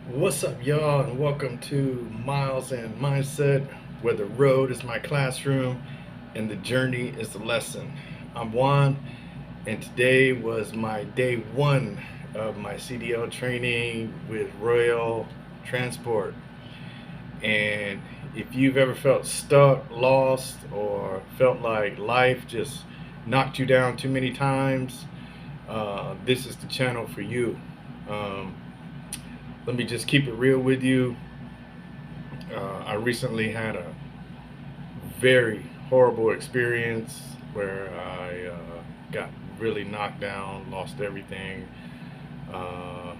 What's up, y'all, and welcome to Miles and Mindset, where the road is my classroom and the journey is the lesson. I'm Juan, and today was my day one of my CDL training with Royal Transport. And if you've ever felt stuck, lost, or felt like life just knocked you down too many times, this is the channel for you. Um, Let me just keep it real with you. I recently had a very horrible experience where I got really knocked down, lost everything. Uh,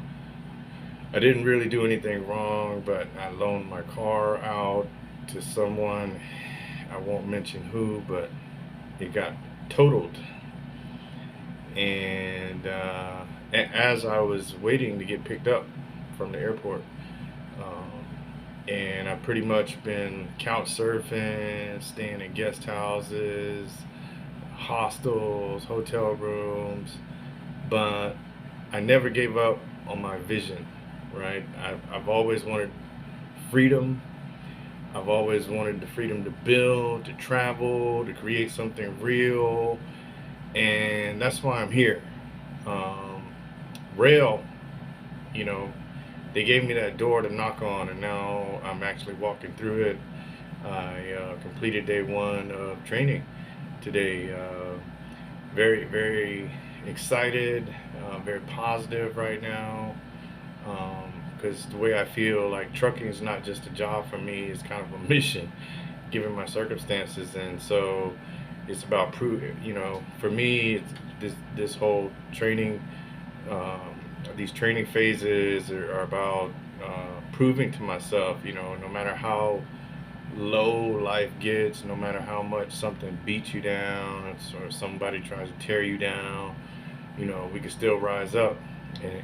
I didn't really do anything wrong, but I loaned my car out to someone. I won't mention who, but it got totaled. And as I was waiting to get picked up from the airport, um, and I've pretty much been couch surfing, staying in guest houses, hostels, hotel rooms, but I never gave up on my vision, right? I've always wanted freedom. I've always wanted the freedom to build, to travel, to create something real, and that's why I'm here. Um, Rail, you know, they gave me that door to knock on, and now I'm actually walking through it. I completed day one of training today. Very, very excited, very positive right now. Because the way I feel, like trucking is not just a job for me; it's kind of a mission, given my circumstances. And so, it's about proving. For me, it's this whole training. Um, these training phases are about proving to myself. No matter how low life gets, no matter how much something beats you down or somebody tries to tear you down, we can still rise up,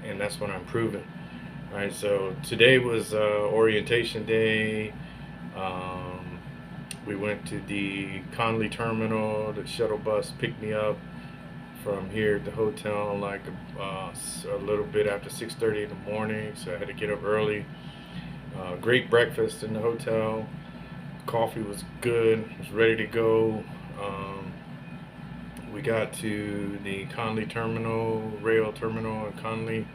and that's what I'm proving. Right. So today was orientation day. Um, we went to the Conley terminal. The shuttle bus picked me up from here at the hotel like a little bit after 6:30 in the morning. So I had to get up early. Great breakfast in the hotel. Coffee was good. Was ready to go. Um, we got to the Conley terminal, rail terminal in Conley,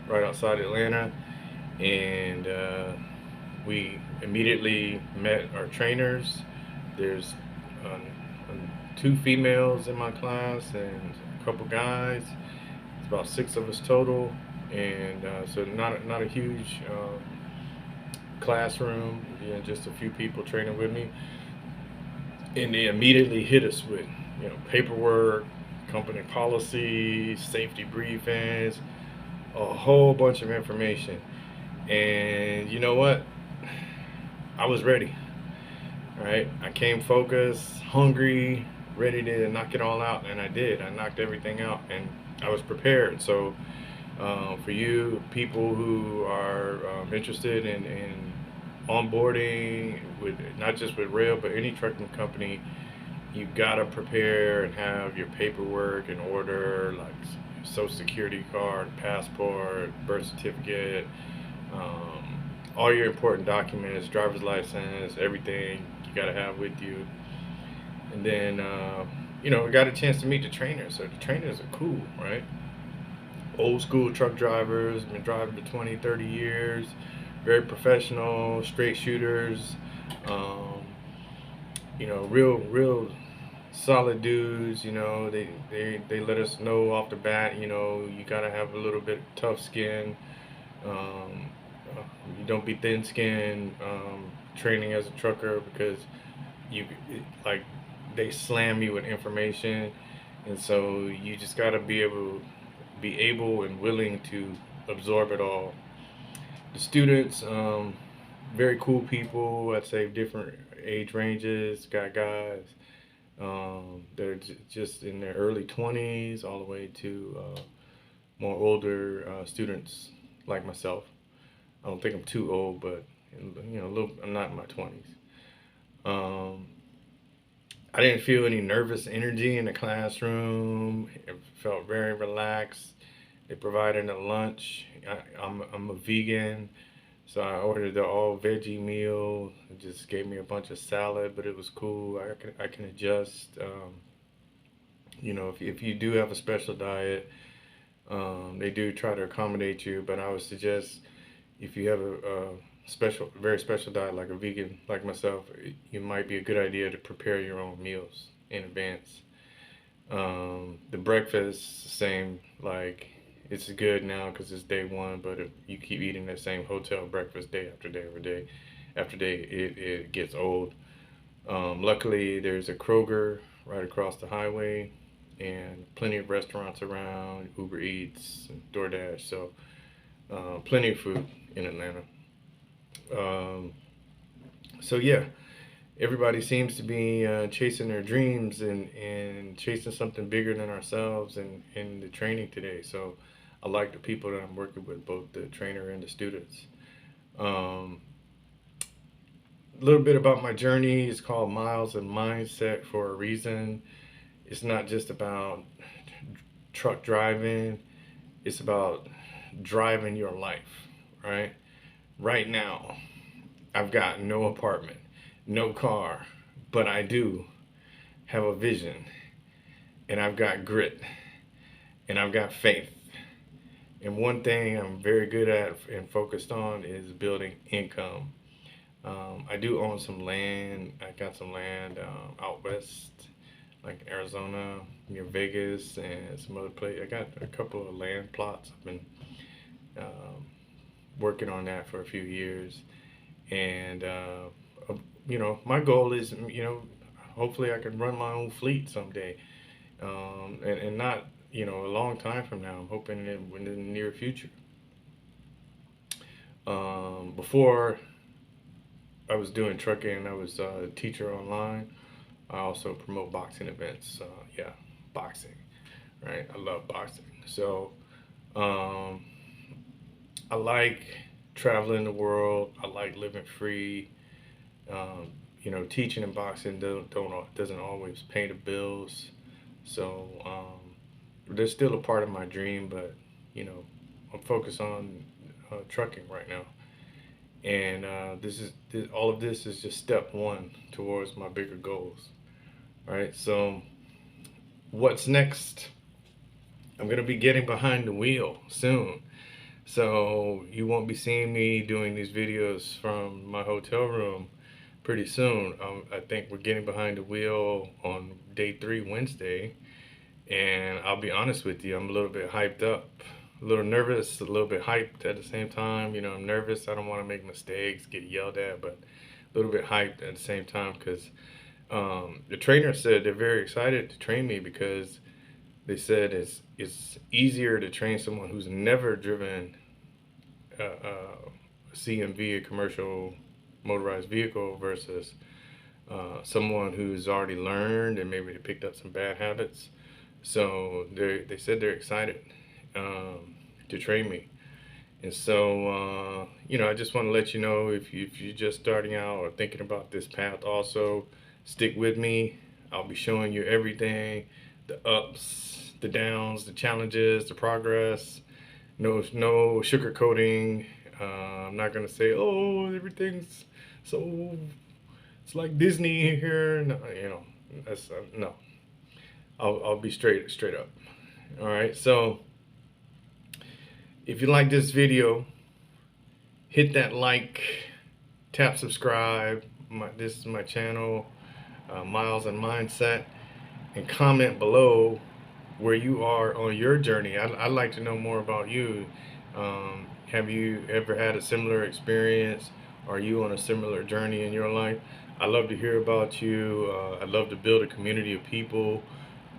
right outside Atlanta, and we immediately met our trainers. There's two females in my class and a couple guys. It's about six of us total, and so not a huge classroom. Just a few people training with me, and they immediately hit us with paperwork, company policies, safety briefings, a whole bunch of information. And you know what? I was ready. Right? I came focused, hungry, ready to knock it all out, and I did. I knocked everything out, and I was prepared. So, for you people who are interested in onboarding with not just with rail but any trucking company, you gotta prepare and have your paperwork in order, like social security card, passport, birth certificate, all your important documents, driver's license, everything you gotta have with you. And then we got a chance to meet the trainers. So the trainers are cool, right? Old school truck drivers, been driving for 20, 30 years, very professional, straight shooters. Um, real solid dudes. They let us know off the bat. You gotta have a little bit tough skin. Um, you don't be thin skinned training as a trucker because like they slam you with information, and so you just gotta be able and willing to absorb it all. The students, very cool people. I'd say different age ranges. Got guys they're just in their early 20s all the way to more older students like myself. I don't think I'm too old, but a little. I'm not in my 20s. Um, I didn't feel any nervous energy in the classroom. It felt very relaxed. They provided a lunch. I'm a vegan. So I ordered the all veggie meal. It just gave me a bunch of salad, but it was cool. I can adjust. If you do have a special diet, they do try to accommodate you. But I would suggest if you have a special, very special diet like a vegan like myself, it might be a good idea to prepare your own meals in advance. The breakfast, same. Like it's good now because it's day one, but if you keep eating that same hotel breakfast day after day after day after day, it gets old. Luckily, there's a Kroger right across the highway, and plenty of restaurants around, Uber Eats, and DoorDash. So plenty of food in Atlanta. Um, so yeah, everybody seems to be chasing their dreams and chasing something bigger than ourselves in the training today. So I like the people that I'm working with, both the trainer and the students. Um, a little bit about my journey. It's called Miles and Mindset for a reason. It's not just about truck driving, it's about driving your life, right? Right now, I've got no apartment, no car, but I do have a vision, and I've got grit, and I've got faith. And one thing I'm very good at and focused on is building income. I do own some land. I got some land out west, like Arizona, near Vegas, and some other place. I got a couple of land plots. I've been um, working on that for a few years, and my goal is, hopefully I can run my own fleet someday, and not, a long time from now. I'm hoping in the near future. Before I was doing trucking, I was a teacher online. I also promote boxing events. Yeah, boxing, right? I love boxing. So um, I like traveling the world. I like living free. Um, teaching and boxing doesn't always pay the bills. So there's still a part of my dream, but you know, I'm focused on trucking right now. And all of this is just step one towards my bigger goals. Right. So what's next? I'm gonna be getting behind the wheel soon. So you won't be seeing me doing these videos from my hotel room pretty soon. I think we're getting behind the wheel on day 3 Wednesday, and I'll be honest with you, I'm a little bit hyped up, a little nervous, a little bit hyped at the same time. I'm nervous. I don't want to make mistakes, get yelled at, but a little bit hyped at the same time because the trainer said they're very excited to train me because they said it's easier to train someone who's never driven CMV, a commercial motorized vehicle, versus someone who's already learned and maybe they picked up some bad habits. So they said they're excited to train me. And so, I just want to let you know if you're just starting out or thinking about this path, also stick with me. I'll be showing you everything, the ups, the downs, the challenges, the progress. No sugarcoating. I'm not gonna say, oh, everything's so it's like Disney here. No, that's no. I'll be straight up. All right. So if you like this video, hit that like, tap subscribe. This is my channel, Miles and Mindset, and comment below where you are on your journey. I'd like to know more about you. Have you ever had a similar experience? Are you on a similar journey in your life? I love to hear about you. I'd love to build a community of people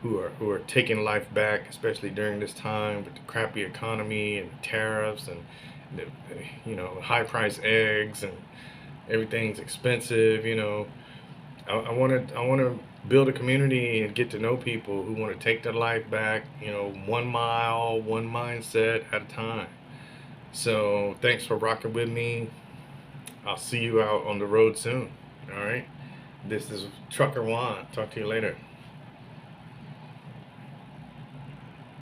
who are taking life back, especially during this time with the crappy economy and tariffs and the, high price eggs and everything's expensive. I want to build a community and get to know people who want to take their life back. 1 mile, one mindset at a time. So thanks for rocking with me. I'll see you out on the road soon. All right. This is Trucker Juan. Talk to you later.